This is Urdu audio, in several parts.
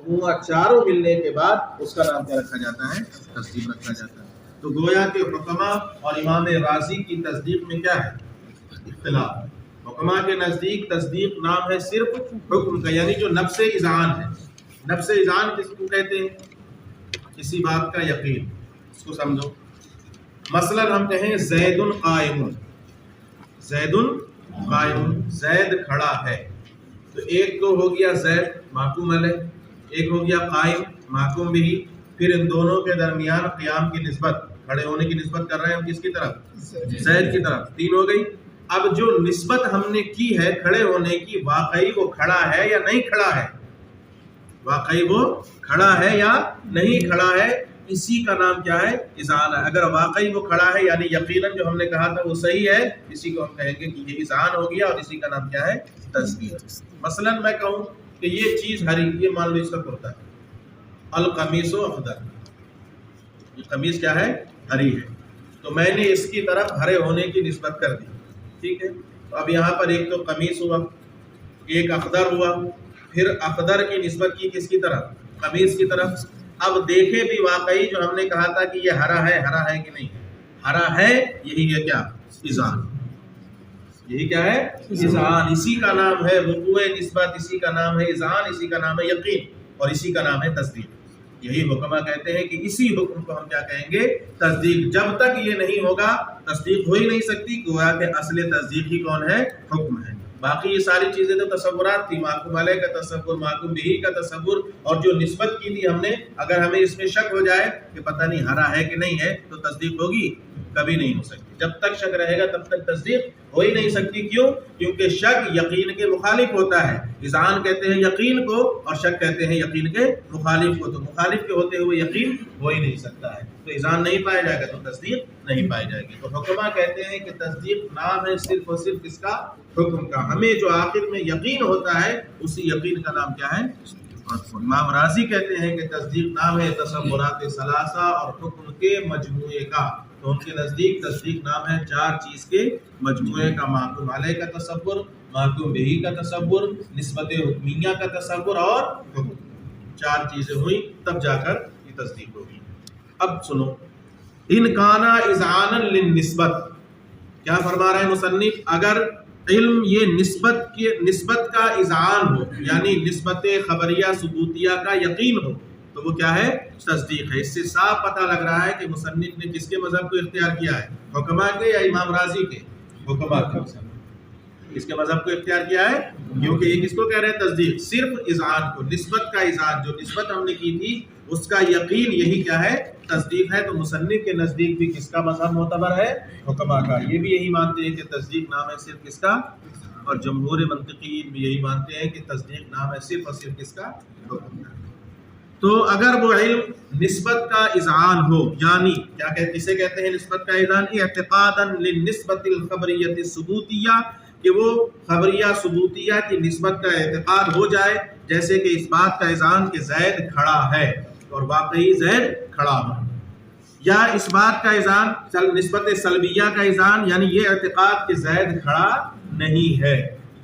مجموعہ چاروں ملنے کے بعد اس کا نام کیا رکھا جاتا ہے؟ تصدیق رکھا جاتا ہے۔ تو گویا کہ حکما اور امام راضی کی تصدیق میں کیا ہے؟ اختلاف۔ حکما کے نزدیک تصدیق نام ہے صرف حکم کا، یعنی جو نفس اذعان ہے۔ نفس اذعان کس کو کہتے ہیں؟ کسی بات کا یقین، اس کو سمجھو۔ مثلا ہم کہیں زید قائم، زید قائم، زید کھڑا ہے، تو ایک تو ہو گیا زید محکوم علیہ، ایک ہو گیا قائم محکوم بھی، پھر ان دونوں کے درمیان قیام کی نسبت، کھڑے ہونے کی نسبت کر رہے ہیں ہم کس کی طرف؟ زید کی طرف، تین ہو گئی۔ اب جو نسبت ہم نے کی ہے کھڑے ہونے کی، واقعی وہ کھڑا ہے یا نہیں کھڑا ہے؟ واقعی وہ کھڑا ہے یا نہیں کھڑا ہے، اسی کا نام کیا ہے؟ اذعان ہے۔ اگر واقعی وہ کھڑا ہے یعنی یقیناً جو ہم نے کہا تھا وہ صحیح ہے، اسی کو ہم کہیں گے کہ یہ اذعان ہو گیا، اور اسی کا نام کیا ہے؟ تصدیق۔ مثلا میں کہوں کہ یہ چیز ہری، یہ مان لو اس کا کرتا ہے، القمیص اخضر، یہ قمیص کیا ہے؟ ہری ہے، تو میں نے اس کی طرف ہرے ہونے کی نسبت کر دی، ٹھیک ہے۔ تو اب یہاں پر ایک تو قمیص ہوا، ایک اخضر ہوا، پھر اخضر کی نسبت کی کس کی طرف؟ قمیص کی طرف۔ اب دیکھیں بھی واقعی جو ہم نے کہا تھا کہ یہ ہرا ہے کہ نہیں؟ ہرا ہے، یہی ہے کیا؟ اذعان۔ یہی کیا ہے؟ اذعان۔ اسی کا نام ہے وقوع نسبت، اسی کا نام ہے اذعان، اسی کا نام ہے یقین، اور اسی کا نام ہے تصدیق۔ یہی حکما کہتے ہیں کہ اسی حکم کو ہم کیا کہیں گے؟ تصدیق۔ جب تک یہ نہیں ہوگا تصدیق ہو ہی نہیں سکتی، گویا کہ اصل تصدیق ہی کون ہے؟ حکم ہے۔ باقی یہ ساری چیزیں تو تصورات تھی، محکوم علیہ کا تصور، محکوم بہ کا تصور، اور جو نسبت کی تھی ہم نے، اگر ہمیں اس میں شک ہو جائے کہ پتہ نہیں ہرا ہے کہ نہیں ہے، تو تصدیق ہوگی؟ کبھی نہیں ہو سکتی۔ جب تک شک رہے گا تب تک تصدیق ہو ہی نہیں سکتی۔ کیوں؟ کیونکہ شک یقین کے مخالف ہوتا ہے۔ اذعان کہتے ہیں یقین کو، اور شک کہتے ہیں یقین کے مخالف کو، تو مخالف کے ہوتے ہوئے یقین ہو ہی نہیں سکتا ہے۔ تو اذعان نہیں پایا جائے گا تو تصدیق نہیں پائی جائے گی۔ تو حکما کہتے ہیں کہ تصدیق نام ہے صرف اور صرف اس کا؟ حکم کا۔ ہمیں جو آخر میں یقین ہوتا ہے اسی یقین کا نام کیا ہے؟ امام راضی کہتے ہیں کہ تصدیق نام ہے تصورات ثلاثہ اور حکم کے مجموعے کا۔ تو ان کے نزدیک تصدیق نام ہے چار چیز کے مجموعے کا، محکوم علیہ کا تصور، محکوم بہ کا تصور، نسبت حکمیہ کا تصور، اور حکم۔ چار چیزیں ہوئی تب جا کر یہ تصدیق ہوگی۔ اب سنو، ان کانا اذعانا للنسبت، کیا فرما رہے ہیں مصنف؟ اگر علم یہ نسبت کا اذعان ہو، یعنی نسبت خبریہ ثبوتیہ کا یقین ہو، تو وہ کیا ہے؟ تصدیق ہے۔ اس سے صاف پتہ لگ رہا ہے کہ مصنف نے کس کے مذہب کو اختیار کیا ہے؟ حکما کے یا امام راضی کے؟ حکما کے مذہب۔ کس کے مذہب کو اختیار کیا ہے؟ کیونکہ یہ کس کو کہہ رہے ہیں تصدیق؟ صرف اذعان کو، نسبت کا اذعان، جو نسبت ہم نے کی تھی اس کا یقین، یہی کیا ہے؟ تصدیق ہے۔ تو مصنف کے نزدیک بھی کس کا مذہب معتبر ہے؟ حکما کا۔ یہ بھی یہی مانتے ہیں کہ تصدیق نام ہے صرف کس کا؟ اور جمہور منطقین بھی یہی مانتے ہیں کہ تصدیق نام ہے صرف اور صرف کس کا؟ حکم کا۔ تو اگر وہ علم نسبت کا اذعان ہو، یعنی کیا کسے کہتے ہیں نسبت کا اذعان؟ اعتقادا للنسبت الخبریہ الثبوتیہ، کہ وہ خبریہ ثبوتیہ کی نسبت کا اعتقاد ہو جائے، جیسے کہ اس بات کا اذعان کہ زید کھڑا ہے، اور واقعی زید کھڑا ہو، یا اس بات کا اذعان نسبت سلبیہ کا اذعان، یعنی یہ اعتقاد کہ زید کھڑا نہیں ہے۔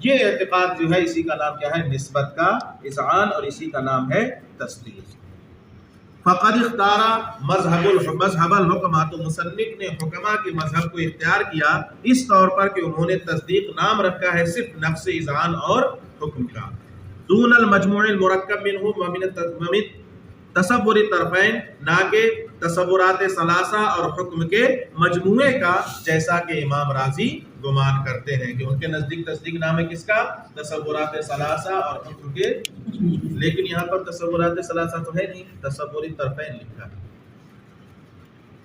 یہ اعتقاد جو ہے اسی کا نام کیا ہے؟ نسبت کا اذعان، اور اسی کا نام ہے تصدیق۔ فقد اختار مذہب الحکمہ، تو مصنف نے حکما کے مذہب کو اختیار کیا اس طور پر کہ انہوں نے تصدیق نام رکھا ہے صرف نفس اذعان اور حکم کا، دون المجموع المرکب منہ ومن تصور طرفین، نہ کہ تصورات ثلاثہ اور حکم کے مجموعے کا، جیسا کہ امام راضی گمان کرتے ہیں کہ ان کے نزدیک تصدیق نام ہے کس کا؟ تصورات ثلاثہ اور حکم کے، لیکن یہاں پر تصورات ثلاثہ تو ہے نہیں، تصور طرفین لکھا ہے۔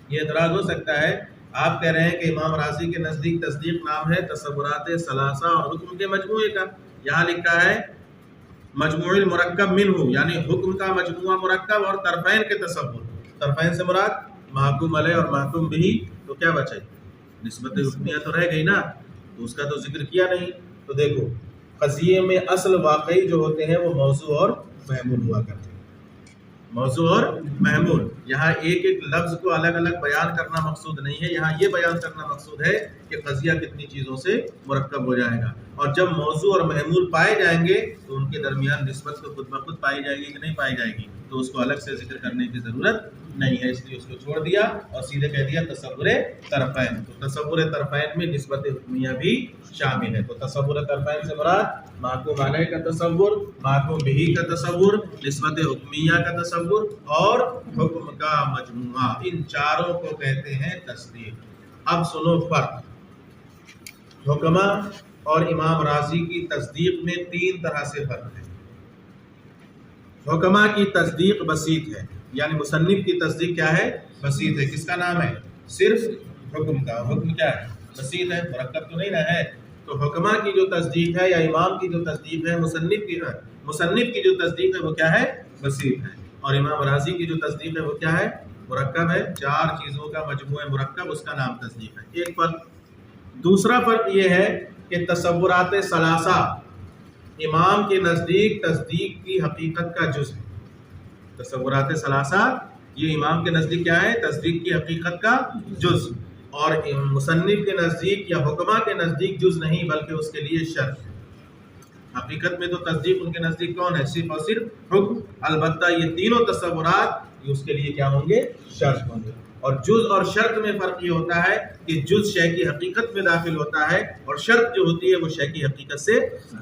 یہ اعتراض ہو سکتا ہے، آپ کہہ رہے ہیں کہ امام راضی کے نزدیک تصدیق نام ہے تصورات ثلاثہ اور حکم کے مجموعے کا، یہاں لکھا ہے مجموع المرکب منہ، یعنی حکم کا مجموعہ مرکب اور طرفین کے تصور۔ طرفین سے مراد محکوم علیہ اور محکوم بہ، تو کیا بچے؟ نسبت حکمیہ تو رہ گئی نا، تو اس کا تو ذکر کیا نہیں۔ تو دیکھو، قضیے میں اصل واقعی جو ہوتے ہیں وہ موضوع اور محمول ہوا کرتے ہیں۔ موضوع اور محمول. یہاں ایک ایک لفظ کو الگ الگ بیان کرنا مقصود نہیں ہے, یہاں یہ بیان کرنا مقصود ہے کہ قضیہ کتنی چیزوں سے مرکب ہو جائے گا. اور جب موضوع اور محمول پائے جائیں گے تو ان کے درمیان نسبت تو خود بخود پائی جائے گی کہ نہیں پائی جائے گی, تو اس کو الگ سے ذکر کرنے کی ضرورت نہیں ہے, اس لیے اس کو چھوڑ دیا اور سیدھے کہہ دیا تصور طرفین. تو تصور طرفین میں نسبت حکمیہ بھی شامل ہے. تو تصور طرفین سے مراد محکوم علیہ کا تصور, محکوم بہ کا تصور, نسبت حکمیہ کا تصور اور حکم کا مجموعہ, ان چاروں کو کہتے ہیں تصدیق. اب سنو فرق. حکما اور امام راضی کی تصدیق میں تین طرح سے فرق ہے. حکما کی تصدیق بسیط ہے, یعنی مصنف کی تصدیق کیا ہے؟ بسیط ہے. کس کا نام ہے؟ صرف حکم کا. حکم کیا ہے؟ بسیط ہے, مرکب تو نہیں نہ ہے. تو حکما کی جو تصدیق ہے یا امام کی جو تصدیق ہے, مصنف کی جو تصدیق ہے وہ کیا ہے؟ بسیط ہے. اور امام راضی کی جو تصدیق ہے وہ کیا ہے؟ مرکب ہے. چار چیزوں کا مجموعہ مرکب, اس کا نام تصدیق ہے. ایک فرق. دوسرا فرق یہ ہے کہ تصورات ثلاثہ امام کے نزدیک تصدیق کی حقیقت کا جز ہے. تصورات ثلاثہ یہ امام کے نزدیک کیا ہے؟ تصدیق کی حقیقت کا جز. اور مصنف کے نزدیک یا حکما کے نزدیک جز نہیں بلکہ اس کے لیے شرط ہے. حقیقت میں تو تصدیق ان کے نزدیک کون ہے؟ صرف اور صرف حکم. البتہ یہ تینوں تصورات یہ اس کے لیے کیا ہوں گے؟ شرط ہوں گے. اور جز اور شرط میں فرق یہ ہوتا ہے کہ جز شے کی حقیقت میں داخل ہوتا ہے اور شرط جو ہوتی ہے وہ شے کی حقیقت سے.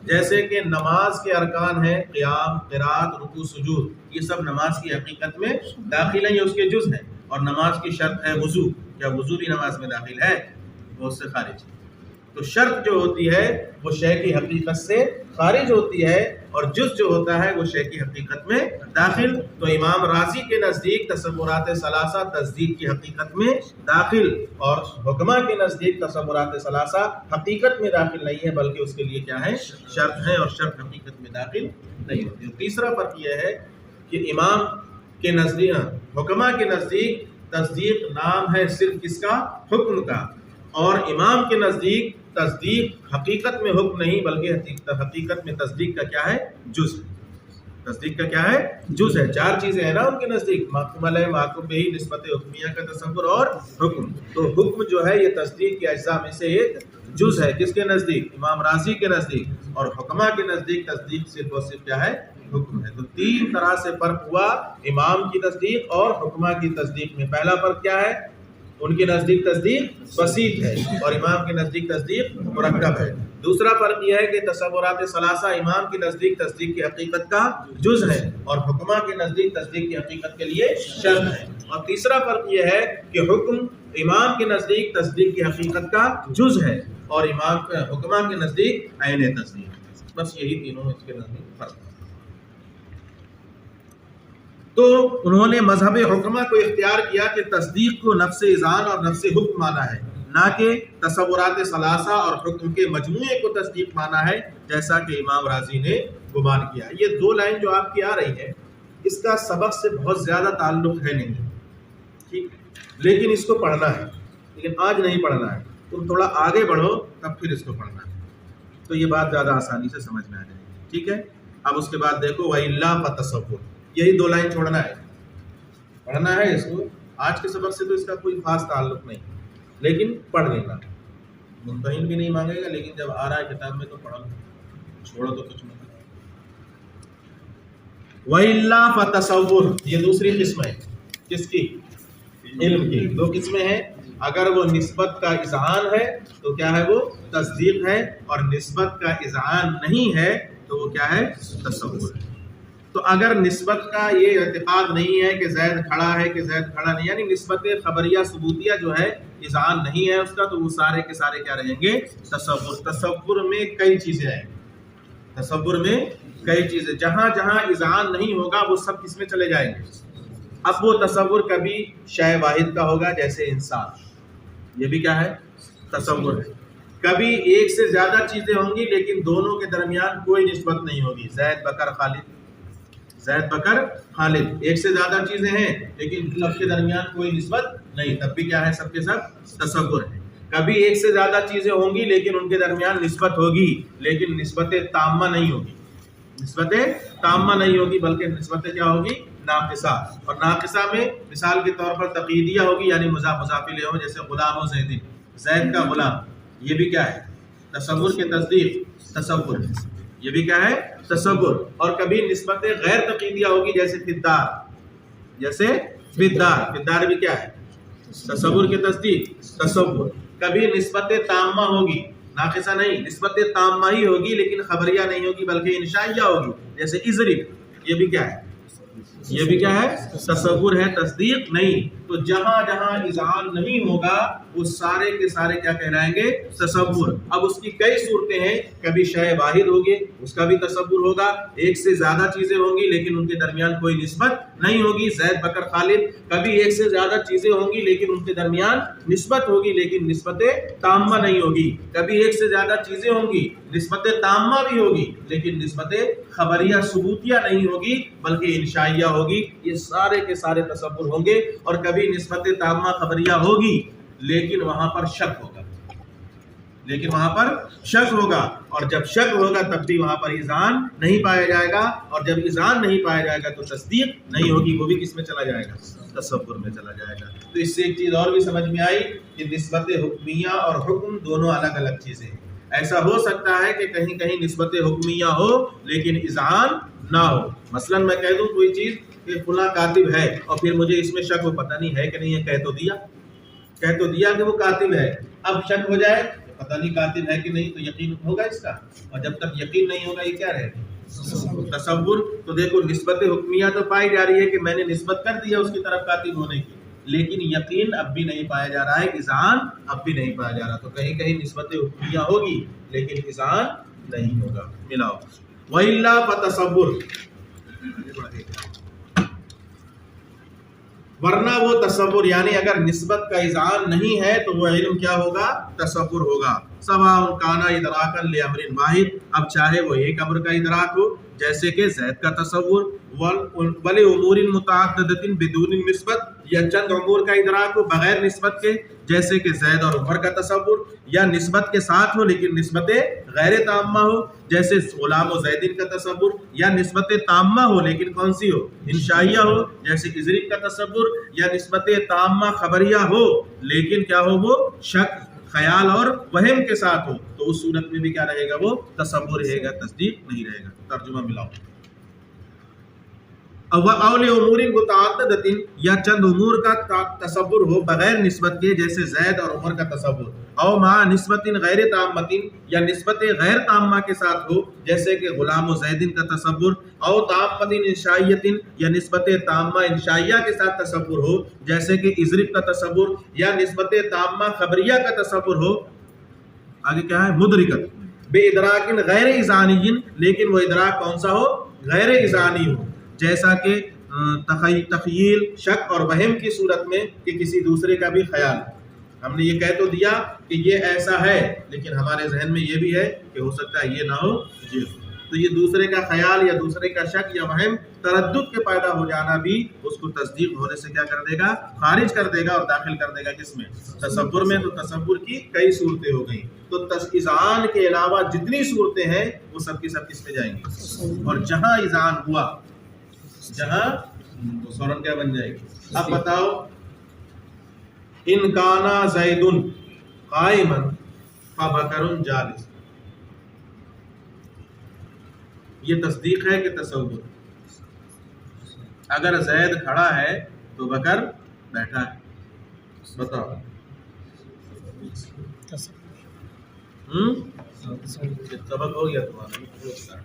جیسے کہ نماز کے ارکان ہیں قیام, قرات, رکوع, سجود, یہ سب نماز کی حقیقت میں داخل ہیں, یہ اس کے جز ہیں. اور نماز کی شرط ہے وضو, کیا وضو بھی نماز میں داخل ہے؟ وہ اس سے خارج ہے. تو شرط جو ہوتی ہے وہ شے کی حقیقت سے خارج ہوتی ہے اور جز جو ہوتا ہے وہ شے کی حقیقت میں داخل. تو امام راضی کے نزدیک تصورات ثلاثہ تصدیق کی حقیقت میں داخل, اور حکما کے نزدیک تصورات ثلاثہ حقیقت میں داخل نہیں ہے بلکہ اس کے لیے کیا ہے؟ شرط ہے, اور شرط حقیقت میں داخل نہیں ہوتی. تیسرا فرق یہ ہے کہ امام کے نزدیک, حکما کے نزدیک تصدیق نام ہے صرف کس کا؟ حکم کا. اور امام کے نزدیک تصدیق حقیقت میں حکم نہیں بلکہ حقیقت میں تصدیق کا کیا ہے؟ جز. تصدیق کا کیا ہے؟ جز ہے. چار چیزیں ہیں نا ان کے نزدیک, محکوم علیہ, محکوم بہ, نسبت حکمیہ کا تصور اور حکم. تو حکم جو ہے یہ تصدیق کے اجزاء میں سے ایک جز ہے. کس کے نزدیک؟ امام راضی کے نزدیک. اور حکما کے نزدیک تصدیق صرف اور صرف کیا ہے؟ حکم ہے. تو تین طرح سے فرق ہوا امام کی تصدیق اور حکما کی تصدیق میں. پہلا فرق کیا ہے؟ ان کے نزدیک تصدیق بسیط ہے اور امام کے نزدیک تصدیق مرکب ہے. دوسرا فرق یہ ہے کہ تصورات ثلاثہ امام کے نزدیک تصدیق کی حقیقت کا جز ہے اور حکما کے نزدیک تصدیق کی حقیقت کے لیے شرط ہے. اور تیسرا فرق یہ ہے کہ حکم امام کے نزدیک تصدیق کی حقیقت کا جز ہے اور حکما کے نزدیک عین تصدیق. بس یہی تینوں اس کے نزدیک فرق ہے. تو انہوں نے مذہب حکمہ کو اختیار کیا کہ تصدیق کو نفس اذعان اور نفس حکم مانا ہے, نہ کہ تصورات ثلاثہ اور حکم کے مجموعے کو تصدیق مانا ہے جیسا کہ امام راضی نے گمان کیا. یہ دو لائن جو آپ کی آ رہی ہے اس کا سبق سے بہت زیادہ تعلق ہے نہیں, ٹھیک, لیکن اس کو پڑھنا ہے, لیکن آج نہیں پڑھنا ہے. تم تھوڑا آگے بڑھو تب پھر اس کو پڑھنا ہے, تو یہ بات زیادہ آسانی سے سمجھ میں آ جائے گی. ٹھیک ہے. اب اس کے بعد دیکھو وَإِلَّا فَتَصَوُّرٌ, یہی دو لائن چھوڑنا ہے, پڑھنا ہے اس کو. آج کے سبق سے تو اس کا کوئی خاص تعلق نہیں, لیکن پڑھ لینا. ممتحن بھی نہیں مانگے گا, لیکن جب آ رہا ہے کتاب میں تو پڑھو, چھوڑو تو کچھ نہیں. وَإِلَّا فَتَصَوُّرٌ, یہ دوسری قسم ہے. کس کی؟ علم کی. دو قسمیں ہیں. اگر وہ نسبت کا اذعان ہے تو کیا ہے؟ وہ تصدیق ہے, اور نسبت کا اذعان نہیں ہے تو وہ کیا ہے؟ تصور ہے. تو اگر نسبت کا یہ اعتقاد نہیں ہے کہ زید کھڑا ہے کہ زید کھڑا نہیں, یعنی نسبت خبریہ ثبوتیہ جو ہے اذعان نہیں ہے اس کا, تو وہ سارے کے سارے کیا رہیں گے؟ تصور. تصور میں کئی چیزیں ہیں, تصور میں کئی چیزیں, جہاں جہاں اذعان نہیں ہوگا وہ سب کس میں چلے جائیں گے؟ اب وہ تصور کبھی شے واحد کا ہوگا جیسے انسان, یہ بھی کیا ہے؟ تصور ہے. کبھی ایک سے زیادہ چیزیں ہوں گی لیکن دونوں کے درمیان کوئی نسبت نہیں ہوگی, زید بکر خالد, زید بکر خالد, ایک سے زیادہ چیزیں ہیں لیکن سب کے درمیان کوئی نسبت نہیں, تب بھی کیا ہے؟ سب کے سب تصور ہے. کبھی ایک سے زیادہ چیزیں ہوں گی لیکن ان کے درمیان نسبت ہوگی لیکن نسبت تامہ نہیں ہوگی, نسبت تامہ نہیں ہوگی بلکہ نسبت کیا ہوگی؟ ناقصہ. اور ناقصہ میں مثال کے طور پر تقییدیہ ہوگی، یعنی مضاف الیہ ہو، جیسے غلام و زید، زید کا غلام. یہ بھی کیا ہے؟ تصور کے تصدیق. تصور یہ بھی کیا ہے؟ تصور. اور کبھی نسبت غیر تقییدیہ ہوگی، جیسے فدار. جیسے فدار، فدار بھی کیا ہے؟ تصور کے تصدیق. تصور. کبھی نسبت تامہ ہوگی، ناقصہ نہیں، نسبت تامہ ہی ہوگی لیکن خبریہ نہیں ہوگی بلکہ انشائیہ ہوگی، جیسے اضرب. یہ بھی کیا ہے؟ یہ بھی کیا ہے؟ تصور ہے، تصدیق نہیں. تو جہاں جہاں اذعان نہیں ہوگا وہ سارے کے سارے کیا کہلائیں گے؟ تصور. اب اس کی کئی صورتیں ہیں. کبھی شے واحد ہوگی، اس کا بھی تصور ہوگا. ایک سے زیادہ چیزیں ہوں گی لیکن ان کے درمیان کوئی نسبت نہیں ہوگی، زید بکر خالد. کبھی ایک سے زیادہ چیزیں ہوں گی لیکن ان کے درمیان نسبت ہوگی لیکن نسبت تامہ نہیں ہوگی. کبھی ایک سے زیادہ چیزیں ہوں گی، نسبت تامہ بھی ہوگی لیکن نسبت خبریہ ثبوتیہ نہیں ہوگی بلکہ انشائیہ ہوگی. یہ سارے کے سارے تصور ہوں گے. اور کبھی نسبت تامہ خبریہ ہوگی لیکن وہاں پر شک ہوگا، لیکن وہاں پر شک ہوگا. اور جب شک ہوگا تب بھی وہاں پر اذعان نہیں پایا جائے گا. اور جب اذعان نہیں پایا جائے گا تو تصدیق نہیں ہوگی، وہ بھی کس میں چلا جائے گا؟ تصور میں چلا جائے گا. تو اس سے ایک چیز اور بھی سمجھ میں آئی کہ نسبت حکمیہ اور حکم دونوں الگ الگ چیزیں ہیں. ایسا ہو سکتا ہے کہ کہیں کہیں نسبت حکمیہ ہو لیکن اذعان نہ ہو. مثلا میں کہہ دوں کوئی چیز کہ فلاں کاتب ہے اور پھر مجھے اس میں شک ہو، پتہ نہیں ہے کہ نہیں ہے، کہہ تو دیا کہ وہ کاتب ہے. اب شک ہو جائے پتہ نہیں کاتب ہے کہ نہیں، تو یقین ہوگا اس کا. اور جب تک یقین نہیں ہوگا یہ کیا رہے گا؟ تصور. تو دیکھو نسبت حکمیہ تو پائی جا رہی ہے کہ میں نے نسبت کر دیا اس کی طرف کاتب ہونے کی، لیکن یقین اب بھی نہیں پایا جا رہا ہے، اذعان اب بھی نہیں پایا جا رہا. تو کہیں کہیں نسبت حکمیہ ہوگی لیکن اذعان نہیں ہوگا. ملاؤ. وَإِلَّا فَتَصَوُّرٌ، ورنہ وہ تصور، یعنی اگر نسبت کا اذعان نہیں ہے تو وہ علم کیا ہوگا؟ تصور ہوگا. سواء کان ادراکا لامر واحد، اب چاہے وہ ایک امر کا ادراک ہو جیسے کہ زید کا تصور، ولامور متعددۃ بدون نسبت، یا چند امور کا ادراک ہو بغیر نسبت کے جیسے کہ زید اور عمر کا تصور، یا نسبت کے ساتھ ہو لیکن نسبت غیر تامہ ہو جیسے غلام و زیدین کا تصور، یا نسبت تامہ ہو لیکن کون سی ہو؟ انشائیہ ہو جیسے اضرب کا تصور، یا نسبت تامہ خبریہ ہو لیکن کیا ہو؟ وہ شک، خیال اور وہم کے ساتھ ہو. تو اس صورت میں بھی کیا رہے گا؟ وہ تصور رہے گا، تصدیق نہیں رہے گا. ترجمہ ملاؤ. اول امور متعددۃ، یا چند امور کا تصور ہو بغیر نسبت کے جیسے زید اور عمر کا تصور، او مع نسبت غیر تامۃ، یا نسبت غیر تامہ کے ساتھ ہو جیسے کہ غلام و زیدین کا تصور، او تامۃ انشائیۃ، یا نسبت تامہ انشائیہ کے ساتھ تصور ہو جیسے کہ اضرب کا تصور، یا نسبت تامہ خبریہ کا تصور ہو. آگے کیا ہے؟ مدرکت بے ادراک غیر اذعانی، لیکن وہ ادراک کون سا ہو؟ غیر اذعانی ہو، جیسا کہ تخیل، شک اور وہم کی صورت میں کہ کسی دوسرے کا بھی خیال. ہم نے یہ کہہ تو دیا کہ یہ ایسا ہے لیکن ہمارے ذہن میں یہ بھی ہے کہ ہو سکتا ہے یہ نہ ہو یہ ہو. تو یہ دوسرے کا خیال یا دوسرے کا شک یا وہم، تردد کے پیدا ہو جانا بھی اس کو تصدیق ہونے سے کیا کر دے گا؟ خارج کر دے گا اور داخل کر دے گا کس میں؟ تصور میں. تو تصور کی کئی صورتیں ہو گئیں. تو اذعان کے علاوہ جتنی صورتیں ہیں وہ سب کی سب کس میں جائیں گی؟ اور جہاں اذعان ہوا جہاں تو فوراً کیا بن جائے گی؟ اب بتاؤ، ان کانا زید قائما فبکر جالس، یہ تصدیق ہے کہ تصور؟ اگر زید کھڑا ہے تو بکر بیٹھا ہے. بتاؤ. سبق ہو گیا تمہارا؟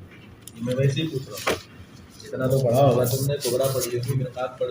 میں ویسے ہی پوچھ رہا ہوں. اتنا تو پڑھا ہوگا تم نے، کوبرا پڑھی ہوگی، مرقات پڑھی